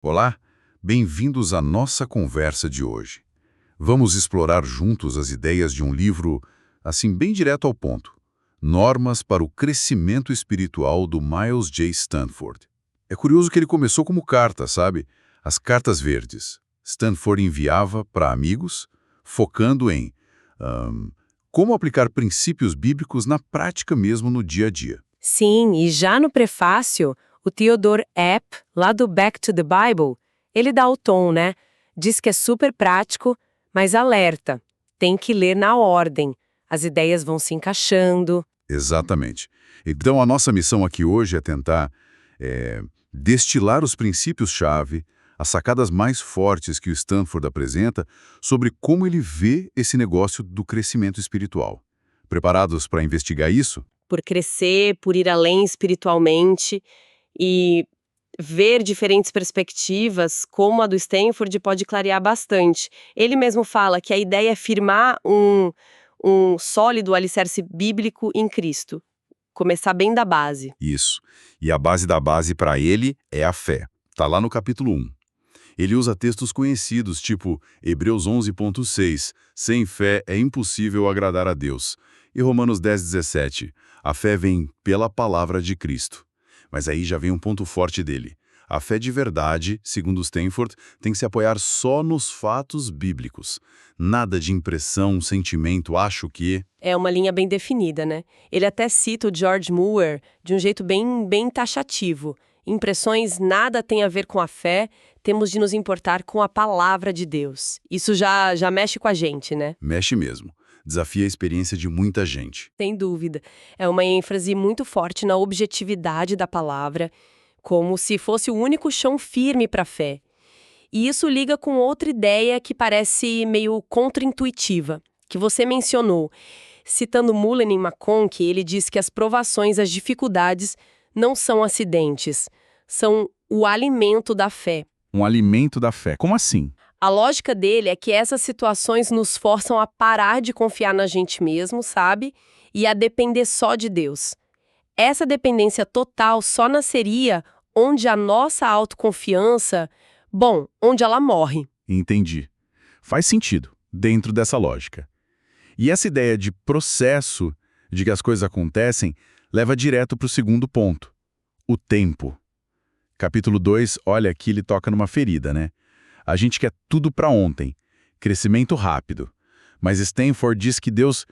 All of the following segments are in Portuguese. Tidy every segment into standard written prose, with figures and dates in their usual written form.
Olá, bem-vindos à nossa conversa de hoje. Vamos explorar juntos as ideias de um livro, assim, bem direto ao ponto. Normas para o Crescimento Espiritual, do Miles J. Stanford. É curioso que ele começou como carta, sabe? As cartas verdes. Stanford enviava para amigos, focando em como aplicar princípios bíblicos na prática mesmo no dia a dia. Sim, e já no prefácio, o Theodore Epp, lá do Back to the Bible, ele dá o tom, né? Diz que é super prático, mas alerta. Tem que ler na ordem. As ideias vão se encaixando. Exatamente. Então, a nossa missão aqui hoje é tentar destilar os princípios-chave, as sacadas mais fortes que o Stanford apresenta sobre como ele vê esse negócio do crescimento espiritual. Preparados para investigar isso? Por crescer, por ir além espiritualmente e ver diferentes perspectivas, como a do Stanford, pode clarear bastante. Ele mesmo fala que a ideia é firmar um sólido alicerce bíblico em Cristo. Começar bem da base. Isso. E a base da base para ele é a fé. Está lá no capítulo 1. Ele usa textos conhecidos, tipo Hebreus 11.6, sem fé é impossível agradar a Deus. E Romanos 10.17, a fé vem pela palavra de Cristo. Mas aí já vem um ponto forte dele. A fé de verdade, segundo Stanford, tem que se apoiar só nos fatos bíblicos. Nada de impressão, sentimento, acho que... É uma linha bem definida, né? Ele até cita o George Muir de um jeito bem taxativo. Impressões nada tem a ver com a fé, temos de nos importar com a palavra de Deus. Isso já mexe com a gente, né? Mexe mesmo. Desafia a experiência de muita gente. Sem dúvida. É uma ênfase muito forte na objetividade da palavra, como se fosse o único chão firme para a fé. E isso liga com outra ideia que parece meio contraintuitiva, que você mencionou. Citando Mullen e McConkie, ele diz que as provações, as dificuldades, não são acidentes, são o alimento da fé. Um alimento da fé. Como assim? A lógica dele é que essas situações nos forçam a parar de confiar na gente mesmo, sabe? E a depender só de Deus. Essa dependência total só nasceria onde a nossa autoconfiança, onde ela morre. Entendi. Faz sentido, dentro dessa lógica. E essa ideia de processo, de que as coisas acontecem, leva direto para o segundo ponto. O tempo. Capítulo 2, olha, aqui ele toca numa ferida, né? A gente quer tudo para ontem. Crescimento rápido. Mas Stanford diz que Deus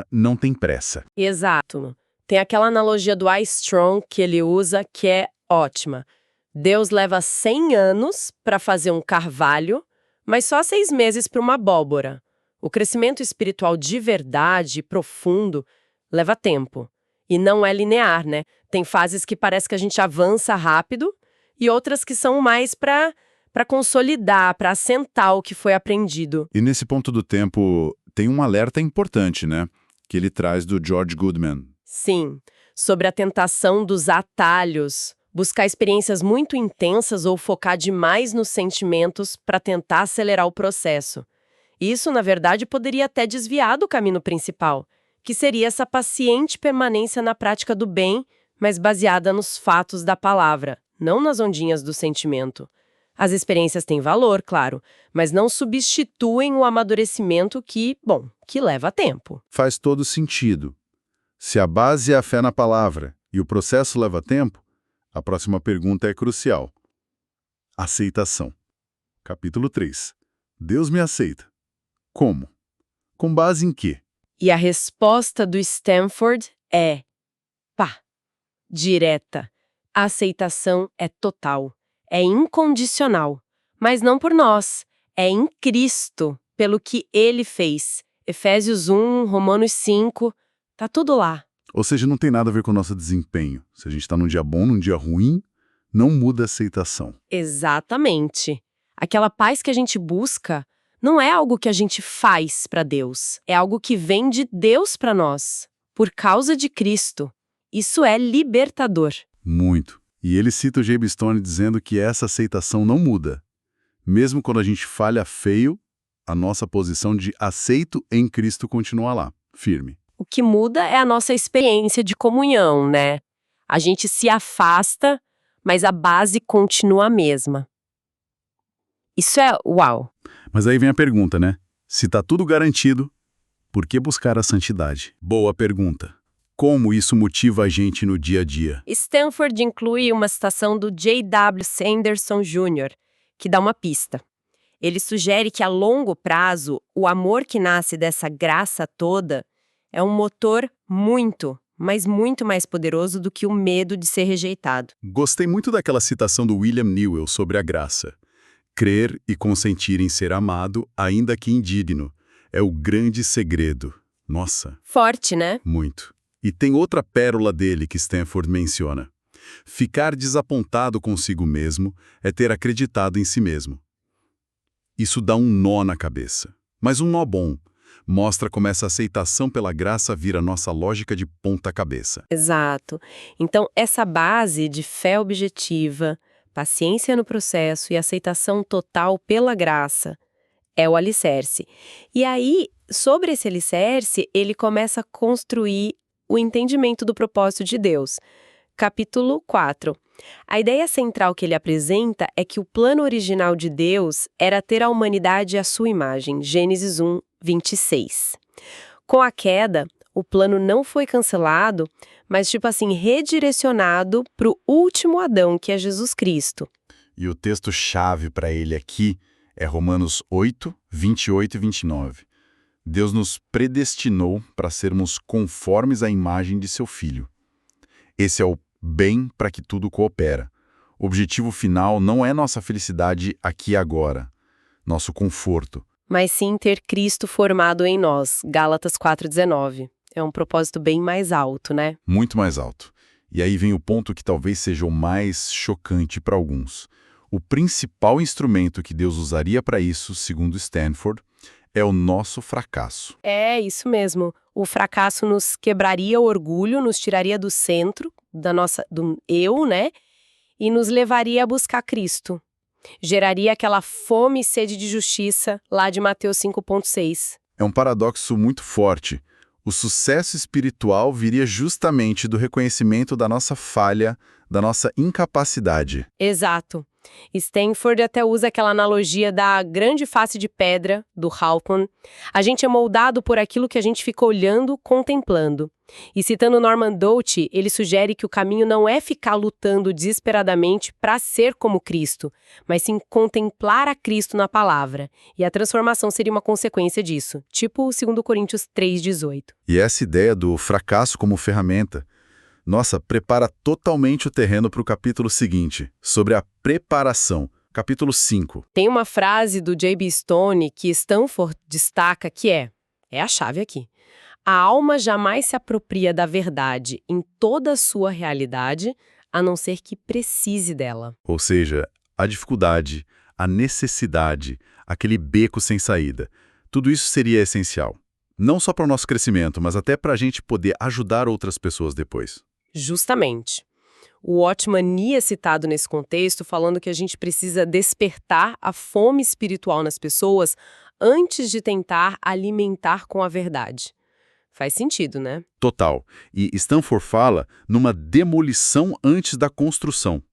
não tem pressa. Exato. Tem aquela analogia do Ice Strong que ele usa que é ótima. Deus leva 100 anos para fazer um carvalho, mas só 6 meses para uma abóbora. O crescimento espiritual de verdade, profundo, leva tempo. E não é linear, né? Tem fases que parece que a gente avança rápido e outras que são mais para consolidar, para assentar o que foi aprendido. E nesse ponto do tempo, tem um alerta importante, né? Que ele traz do George Goodman. Sim, sobre a tentação dos atalhos. Buscar experiências muito intensas ou focar demais nos sentimentos para tentar acelerar o processo. Isso, na verdade, poderia até desviar do caminho principal, que seria essa paciente permanência na prática do bem, mas baseada nos fatos da palavra, não nas ondinhas do sentimento. As experiências têm valor, claro, mas não substituem o amadurecimento que leva tempo. Faz todo sentido. Se a base é a fé na palavra e o processo leva tempo, a próxima pergunta é crucial. Aceitação. Capítulo 3. Deus me aceita. Como? Com base em quê? E a resposta do Stanford é direta. A aceitação é total, é incondicional, mas não por nós, é em Cristo, pelo que Ele fez. Efésios 1, Romanos 5, tá tudo lá. Ou seja, não tem nada a ver com o nosso desempenho. Se a gente está num dia bom, num dia ruim, não muda a aceitação. Exatamente. Aquela paz que a gente busca não é algo que a gente faz para Deus, é algo que vem de Deus para nós, por causa de Cristo. Isso é libertador. Muito. E ele cita o J.B. Stone dizendo que essa aceitação não muda. Mesmo quando a gente falha feio, a nossa posição de aceito em Cristo continua lá, firme. O que muda é a nossa experiência de comunhão, né? A gente se afasta, mas a base continua a mesma. Isso é uau! Mas aí vem a pergunta, né? Se tá tudo garantido, por que buscar a santidade? Boa pergunta. Como isso motiva a gente no dia a dia? Stanford inclui uma citação do J.W. Sanderson Jr., que dá uma pista. Ele sugere que a longo prazo, o amor que nasce dessa graça toda é um motor muito, mas muito mais poderoso do que o medo de ser rejeitado. Gostei muito daquela citação do William Newell sobre a graça. Crer e consentir em ser amado, ainda que indigno, é o grande segredo. Nossa, Forte, né? muito. E tem outra pérola dele que Stanford menciona. Ficar desapontado consigo mesmo é ter acreditado em si mesmo. Isso dá um nó na cabeça. Mas um nó bom. Mostra como essa aceitação pela graça vira nossa lógica de ponta cabeça. Exato. Então, essa base de fé objetiva, paciência no processo e aceitação total pela graça é o alicerce. E aí, sobre esse alicerce, ele começa a construir o entendimento do propósito de Deus. Capítulo 4. A ideia central que ele apresenta é que o plano original de Deus era ter a humanidade à sua imagem, Gênesis 1, 26. Com a queda, o plano não foi cancelado, mas redirecionado para o último Adão, que é Jesus Cristo. E o texto-chave para ele aqui é Romanos 8, 28 e 29. Deus nos predestinou para sermos conformes à imagem de seu Filho. Esse é o bem para que tudo coopera. O objetivo final não é nossa felicidade aqui e agora, nosso conforto. Mas sim ter Cristo formado em nós, Gálatas 4,19. É um propósito bem mais alto, né? Muito mais alto. E aí vem o ponto que talvez seja o mais chocante para alguns. O principal instrumento que Deus usaria para isso, segundo Stanford, é o nosso fracasso. É, isso mesmo. O fracasso nos quebraria o orgulho, nos tiraria do centro, do eu, né? E nos levaria a buscar Cristo. Geraria aquela fome e sede de justiça lá de Mateus 5,6. É um paradoxo muito forte. O sucesso espiritual viria justamente do reconhecimento da nossa falha, da nossa incapacidade. Exato. Stanford até usa aquela analogia da grande face de pedra, do Halpern. A gente é moldado por aquilo que a gente fica olhando, contemplando. E citando Norman Dolce, ele sugere que o caminho não é ficar lutando desesperadamente para ser como Cristo, mas sim contemplar a Cristo na palavra. E a transformação seria uma consequência disso, tipo 2 Coríntios 3,18. E essa ideia do fracasso como ferramenta, nossa, prepara totalmente o terreno para o capítulo seguinte, sobre a preparação, capítulo 5. Tem uma frase do J.B. Stone que Stanford destaca que é a chave aqui. A alma jamais se apropria da verdade em toda a sua realidade, a não ser que precise dela. Ou seja, a dificuldade, a necessidade, aquele beco sem saída, tudo isso seria essencial. Não só para o nosso crescimento, mas até para a gente poder ajudar outras pessoas depois. Justamente. O Watchman Nee é citado nesse contexto falando que a gente precisa despertar a fome espiritual nas pessoas antes de tentar alimentar com a verdade. Faz sentido, né? Total. E Stanford fala numa demolição antes da construção.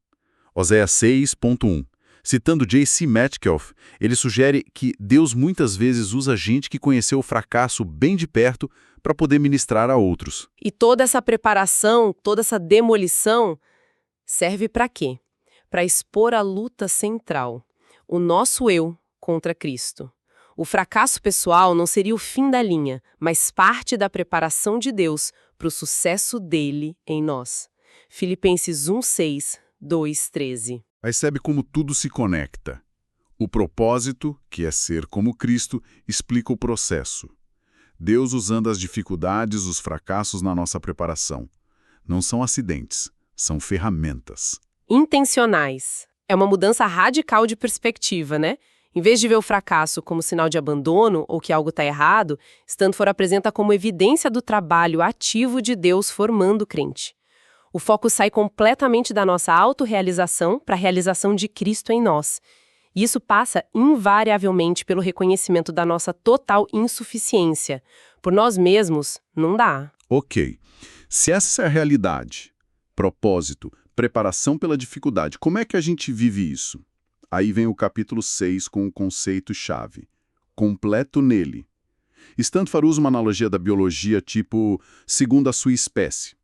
Oséias 6.1. Citando J.C. Metcalf, ele sugere que Deus muitas vezes usa gente que conheceu o fracasso bem de perto para poder ministrar a outros. E toda essa preparação, toda essa demolição serve para quê? Para expor a luta central, o nosso eu contra Cristo. O fracasso pessoal não seria o fim da linha, mas parte da preparação de Deus para o sucesso dele em nós. Filipenses 1:6, 2:13. Percebe como tudo se conecta. O propósito, que é ser como Cristo, explica o processo. Deus usando as dificuldades, os fracassos na nossa preparação. Não são acidentes, são ferramentas. Intencionais. É uma mudança radical de perspectiva, né? Em vez de ver o fracasso como sinal de abandono ou que algo está errado, Stanford apresenta como evidência do trabalho ativo de Deus formando o crente. O foco sai completamente da nossa autorrealização para a realização de Cristo em nós. E isso passa invariavelmente pelo reconhecimento da nossa total insuficiência. Por nós mesmos, não dá. Ok. Se essa é a realidade, propósito, preparação pela dificuldade, como é que a gente vive isso? Aí vem o capítulo 6 com o conceito-chave. Completo nele. Stanford usa uma analogia da biologia tipo segundo a sua espécie.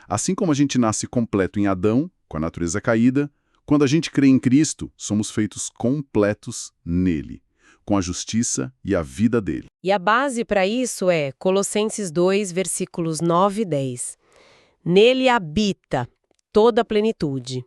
Assim como a gente nasce completo em Adão, com a natureza caída, quando a gente crê em Cristo, somos feitos completos nele, com a justiça e a vida dele. E a base para isso é Colossenses 2, versículos 9 e 10. Nele habita toda a plenitude.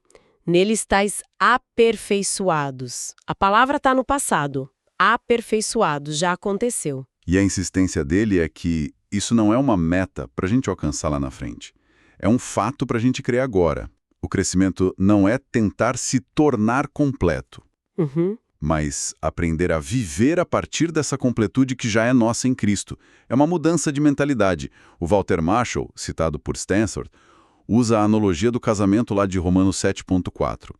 Nele estáis aperfeiçoados. A palavra está no passado. Aperfeiçoados, já aconteceu. E a insistência dele é que isso não é uma meta para a gente alcançar lá na frente. É um fato para a gente crer agora. O crescimento não é tentar se tornar completo, mas aprender a viver a partir dessa completude que já é nossa em Cristo. É uma mudança de mentalidade. O Walter Marshall, citado por Stanford, usa a analogia do casamento lá de Romanos 7.4.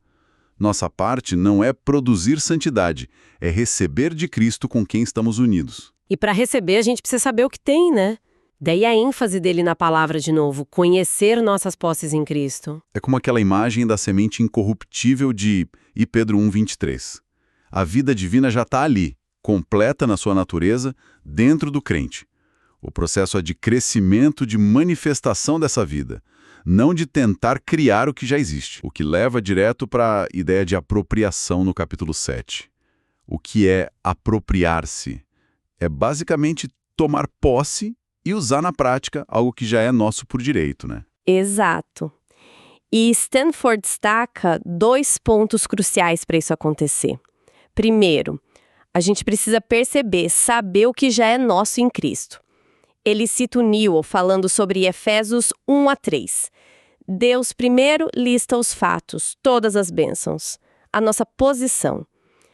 Nossa parte não é produzir santidade, é receber de Cristo com quem estamos unidos. E para receber, a gente precisa saber o que tem, né? Daí a ênfase dele na palavra de novo, conhecer nossas posses em Cristo. É como aquela imagem da semente incorruptível de Pedro 1:23. A vida divina já está ali, completa na sua natureza, dentro do crente. O processo é de crescimento, de manifestação dessa vida, não de tentar criar o que já existe, o que leva direto para a ideia de apropriação no capítulo 7. O que é apropriar-se? É basicamente tomar posse e usar na prática algo que já é nosso por direito, né? Exato. E Stanford destaca 2 pontos cruciais para isso acontecer. Primeiro, a gente precisa perceber, saber o que já é nosso em Cristo. Ele cita o Newell falando sobre Efésios 1-3. Deus primeiro lista os fatos, todas as bênçãos, a nossa posição.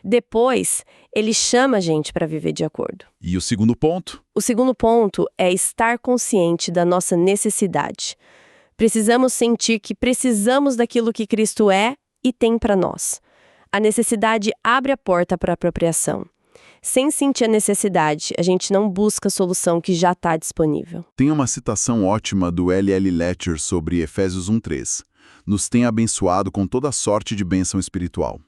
Depois, ele chama a gente para viver de acordo. E o segundo ponto? O segundo ponto é estar consciente da nossa necessidade. Precisamos sentir que precisamos daquilo que Cristo é e tem para nós. A necessidade abre a porta para a apropriação. Sem sentir a necessidade, a gente não busca a solução que já está disponível. Tem uma citação ótima do L.L. Letcher sobre Efésios 1:3. Nos tem abençoado com toda sorte de bênção espiritual.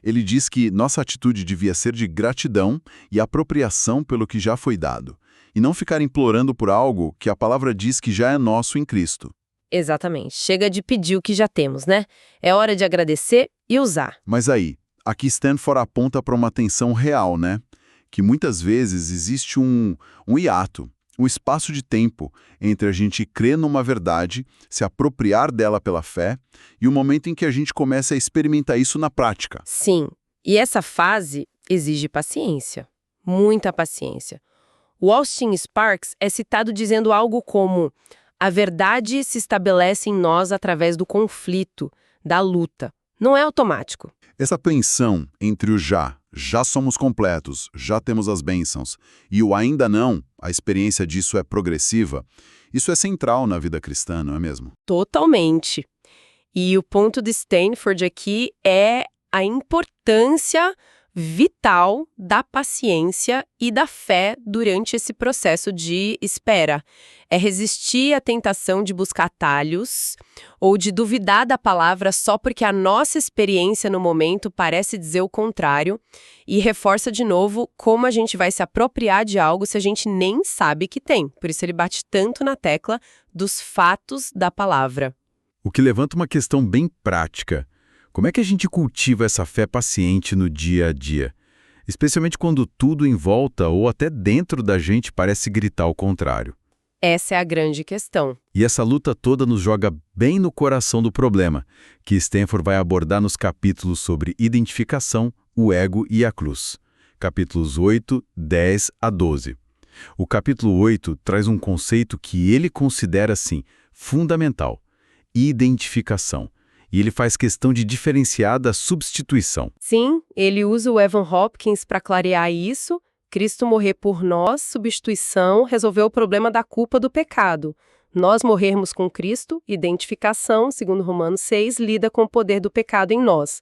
Ele diz que nossa atitude devia ser de gratidão e apropriação pelo que já foi dado, e não ficar implorando por algo que a palavra diz que já é nosso em Cristo. Exatamente. Chega de pedir o que já temos, né? É hora de agradecer e usar. Mas aí, aqui Stanford aponta para uma tensão real, né? Que muitas vezes existe um hiato, um espaço de tempo entre a gente crer numa verdade, se apropriar dela pela fé, e o momento em que a gente começa a experimentar isso na prática. Sim, e essa fase exige paciência, muita paciência. O Austin Sparks é citado dizendo algo como: a verdade se estabelece em nós através do conflito, da luta. Não é automático. Essa tensão entre o já somos completos, já temos as bênçãos, e o ainda não, a experiência disso é progressiva, isso é central na vida cristã, não é mesmo? Totalmente. E o ponto de Stanford aqui é a importância vital da paciência e da fé durante esse processo de espera. É resistir à tentação de buscar atalhos ou de duvidar da palavra só porque a nossa experiência no momento parece dizer o contrário, e reforça de novo como a gente vai se apropriar de algo se a gente nem sabe que tem. Por isso ele bate tanto na tecla dos fatos da palavra. O que levanta uma questão bem prática. Como é que a gente cultiva essa fé paciente no dia a dia? Especialmente quando tudo em volta ou até dentro da gente parece gritar o contrário. Essa é a grande questão. E essa luta toda nos joga bem no coração do problema, que Stanford vai abordar nos capítulos sobre identificação, o ego e a cruz. Capítulos 8, 10 a 12. O capítulo 8 traz um conceito que ele considera, assim, fundamental: identificação. E ele faz questão de diferenciar da substituição. Sim, ele usa o Evan Hopkins para clarear isso. Cristo morrer por nós, substituição, resolveu o problema da culpa do pecado. Nós morrermos com Cristo, identificação, segundo Romanos 6, lida com o poder do pecado em nós.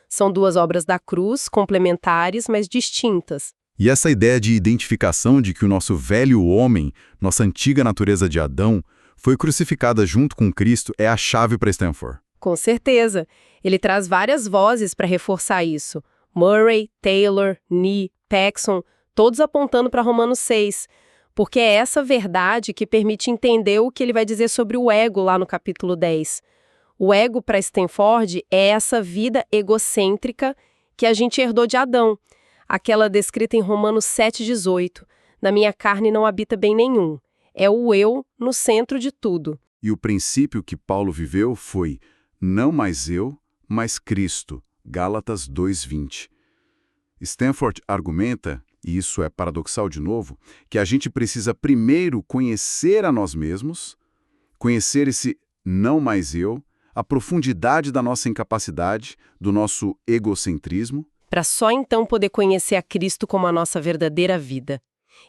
São 2 obras da cruz, complementares, mas distintas. E essa ideia de identificação de que o nosso velho homem, nossa antiga natureza de Adão, foi crucificada junto com Cristo é a chave para Stanford. Com certeza. Ele traz várias vozes para reforçar isso. Murray, Taylor, Nee, Paxson, todos apontando para Romanos 6, porque é essa verdade que permite entender o que ele vai dizer sobre o ego lá no capítulo 10. O ego, para Stanford, é essa vida egocêntrica que a gente herdou de Adão, aquela descrita em Romanos 7,18. Na minha carne não habita bem nenhum. É o eu no centro de tudo. E o princípio que Paulo viveu foi não mais eu, mas Cristo. Gálatas 2:20. Stanford argumenta, e isso é paradoxal de novo, que a gente precisa primeiro conhecer a nós mesmos, conhecer esse não mais eu, a profundidade da nossa incapacidade, do nosso egocentrismo, Para só então poder conhecer a Cristo como a nossa verdadeira vida.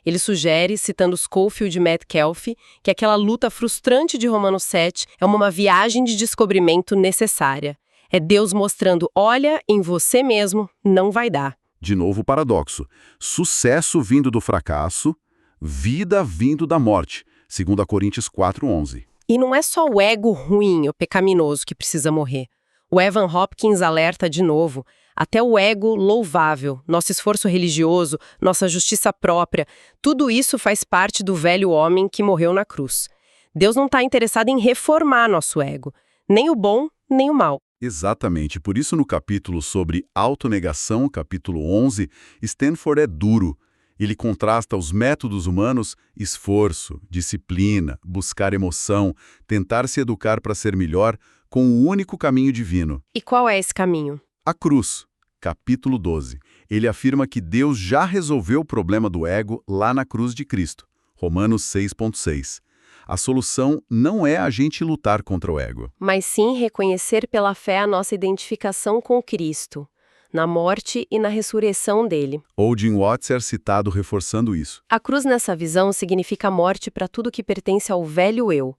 Ele sugere, citando Scofield e Metcalfe, que aquela luta frustrante de Romanos 7 é uma viagem de descobrimento necessária. É Deus mostrando, olha, em você mesmo não vai dar. de novo o paradoxo. Sucesso vindo do fracasso, vida vindo da morte. 2 Coríntios 4:11. E não é só o ego ruim, o pecaminoso, que precisa morrer. O Evan Hopkins alerta de novo, até o ego louvável, nosso esforço religioso, nossa justiça própria, tudo isso faz parte do velho homem que morreu na cruz. Deus não está interessado em reformar nosso ego, nem o bom, nem o mal. Exatamente, por isso no capítulo sobre autonegação, capítulo 11, Stanford é duro. Ele contrasta os métodos humanos, esforço, disciplina, buscar emoção, tentar se educar para ser melhor, com o único caminho divino. E qual é esse caminho? A cruz, capítulo 12. Ele afirma que Deus já resolveu o problema do ego lá na cruz de Cristo. Romanos 6,6. A solução não é a gente lutar contra o ego. Mas sim reconhecer pela fé a nossa identificação com Cristo, na morte e na ressurreição dele. Jim Watts é citado reforçando isso. A cruz nessa visão significa morte para tudo que pertence ao velho eu.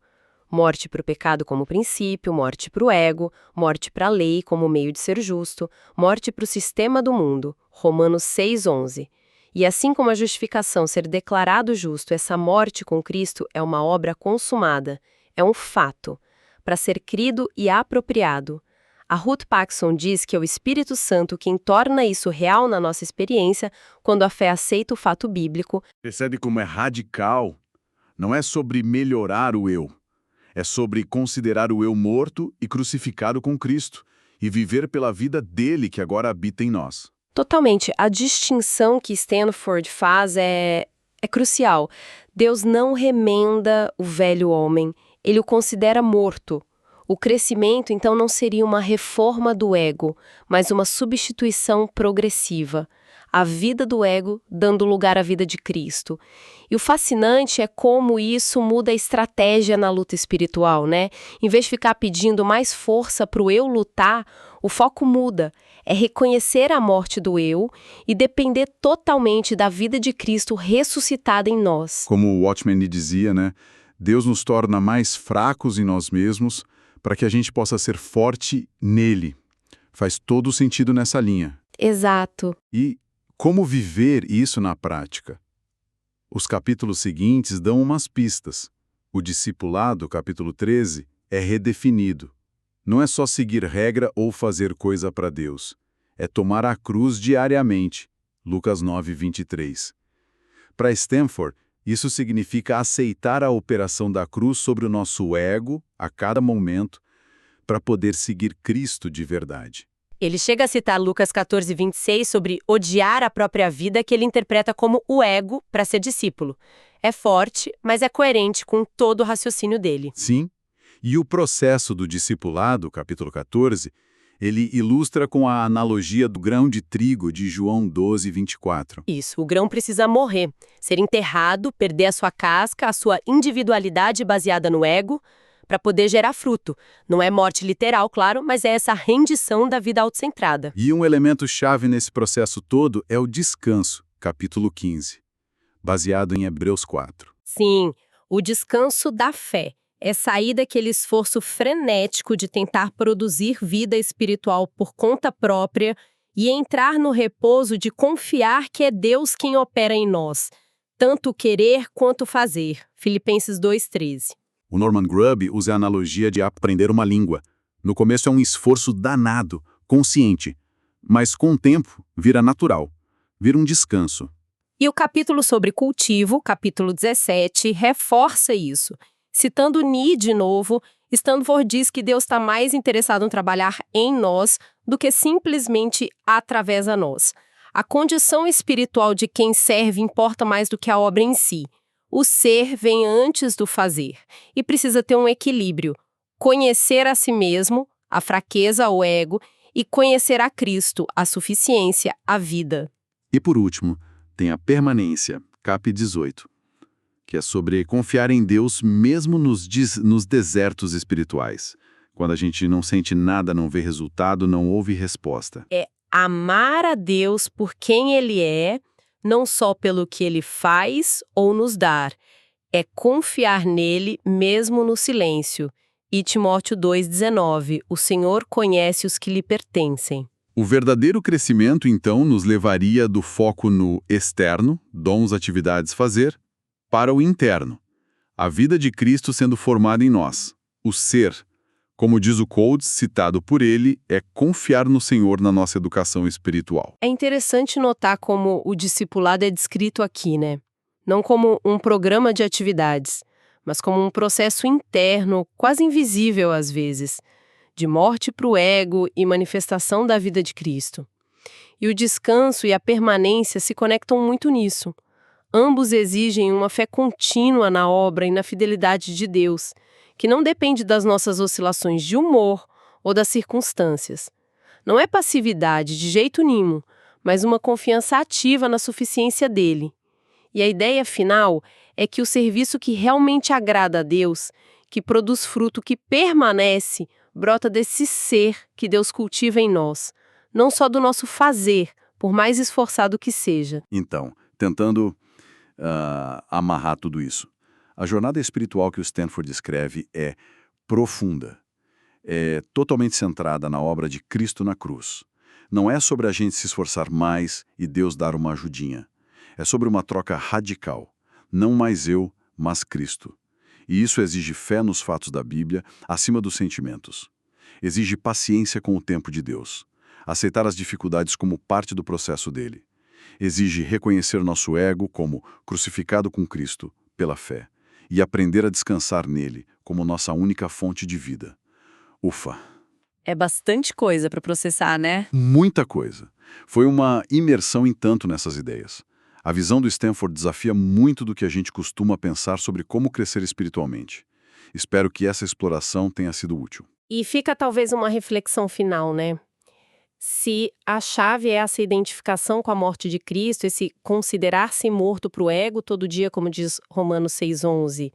Morte para o pecado como princípio, morte para o ego, morte para a lei como meio de ser justo, morte para o sistema do mundo. Romanos 6,11. E assim como a justificação ser declarado justo, essa morte com Cristo é uma obra consumada, é um fato, para ser crido e apropriado. A Ruth Paxson diz que é o Espírito Santo quem torna isso real na nossa experiência quando a fé aceita o fato bíblico. Percebe como é radical? Não é sobre melhorar o eu. É sobre considerar o eu morto e crucificado com Cristo e viver pela vida dele que agora habita em nós. Totalmente. A distinção que Stanford faz é crucial. Deus não remenda o velho homem, ele o considera morto. O crescimento, então, não seria uma reforma do ego, mas uma substituição progressiva. A vida do ego dando lugar à vida de Cristo. E o fascinante é como isso muda a estratégia na luta espiritual, né? Em vez de ficar pedindo mais força para o eu lutar, o foco muda. É reconhecer a morte do eu e depender totalmente da vida de Cristo ressuscitada em nós. Como o Watchman dizia, né? Deus nos torna mais fracos em nós mesmos para que a gente possa ser forte nele. Faz todo sentido nessa linha. Exato. E como viver isso na prática? Os capítulos seguintes dão umas pistas. O discipulado, capítulo 13, é redefinido. Não é só seguir regra ou fazer coisa para Deus. É tomar a cruz diariamente. Lucas 9:23. Para Stanford, isso significa aceitar a operação da cruz sobre o nosso ego a cada momento para poder seguir Cristo de verdade. Ele chega a citar Lucas 14:26 sobre odiar a própria vida, que ele interpreta como o ego para ser discípulo. É forte, mas é coerente com todo o raciocínio dele. Sim, e o processo do discipulado, capítulo 14, ele ilustra com a analogia do grão de trigo de João 12:24. Isso, o grão precisa morrer, ser enterrado, perder a sua casca, a sua individualidade baseada no ego, para poder gerar fruto. Não é morte literal, claro, mas é essa rendição da vida autocentrada. E um elemento-chave nesse processo todo é o descanso, capítulo 15, baseado em Hebreus 4. Sim, o descanso da fé. É sair daquele esforço frenético de tentar produzir vida espiritual por conta própria e entrar no repouso de confiar que é Deus quem opera em nós, tanto querer quanto fazer. Filipenses 2:13. O Norman Grubb usa a analogia de aprender uma língua. No começo é um esforço danado, consciente. Mas com o tempo, vira natural, vira um descanso. E o capítulo sobre cultivo, capítulo 17, reforça isso. Citando Nee de novo, Stanford diz que Deus está mais interessado em trabalhar em nós do que simplesmente através a nós. A condição espiritual de quem serve importa mais do que a obra em si. O ser vem antes do fazer e precisa ter um equilíbrio. Conhecer a si mesmo, a fraqueza, o ego, e conhecer a Cristo, a suficiência, a vida. E por último, tem a permanência, cap 18, que é sobre confiar em Deus mesmo nos desertos espirituais. Quando a gente não sente nada, não vê resultado, não ouve resposta. É amar a Deus por quem Ele é, não só pelo que Ele faz ou nos dar. É confiar nele mesmo no silêncio. E Timóteo 2,19, o Senhor conhece os que lhe pertencem. O verdadeiro crescimento, então, nos levaria do foco no externo, dons, atividades, fazer, para o interno, a vida de Cristo sendo formada em nós, o ser. Como diz o Coates, citado por ele, é confiar no Senhor na nossa educação espiritual. É interessante notar como o discipulado é descrito aqui, né? Não como um programa de atividades, mas como um processo interno, quase invisível às vezes, de morte para o ego e manifestação da vida de Cristo. E o descanso e a permanência se conectam muito nisso. Ambos exigem uma fé contínua na obra e na fidelidade de Deus, que não depende das nossas oscilações de humor ou das circunstâncias. Não é passividade de jeito nenhum, mas uma confiança ativa na suficiência dele. E a ideia final é que o serviço que realmente agrada a Deus, que produz fruto que permanece, brota desse ser que Deus cultiva em nós, não só do nosso fazer, por mais esforçado que seja. Então, tentando amarrar tudo isso, a jornada espiritual que o Stanford descreve é profunda, é totalmente centrada na obra de Cristo na cruz. Não é sobre a gente se esforçar mais e Deus dar uma ajudinha. É sobre uma troca radical. Não mais eu, mas Cristo. E isso exige fé nos fatos da Bíblia, acima dos sentimentos. Exige paciência com o tempo de Deus. Aceitar as dificuldades como parte do processo dele. Exige reconhecer nosso ego como crucificado com Cristo, pela fé. E aprender a descansar nele como nossa única fonte de vida. Ufa! É bastante coisa para processar, né? Muita coisa. Foi uma imersão em tanto nessas ideias. A visão do Stanford desafia muito do que a gente costuma pensar sobre como crescer espiritualmente. Espero que essa exploração tenha sido útil. E fica talvez uma reflexão final, né? Se a chave é essa identificação com a morte de Cristo, esse considerar-se morto para o ego todo dia, como diz Romanos 6,11,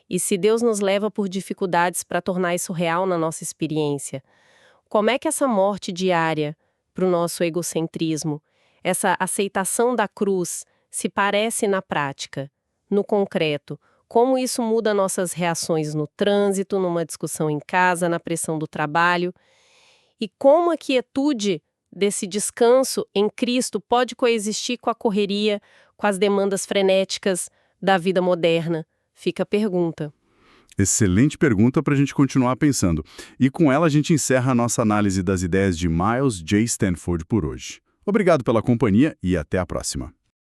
e se Deus nos leva por dificuldades para tornar isso real na nossa experiência, como é que essa morte diária para o nosso egocentrismo, essa aceitação da cruz, se parece na prática, no concreto? Como isso muda nossas reações no trânsito, numa discussão em casa, na pressão do trabalho? E como a quietude desse descanso em Cristo pode coexistir com a correria, com as demandas frenéticas da vida moderna? Fica a pergunta. Excelente pergunta para a gente continuar pensando. E com ela a gente encerra a nossa análise das ideias de Miles J. Stanford por hoje. Obrigado pela companhia e até a próxima.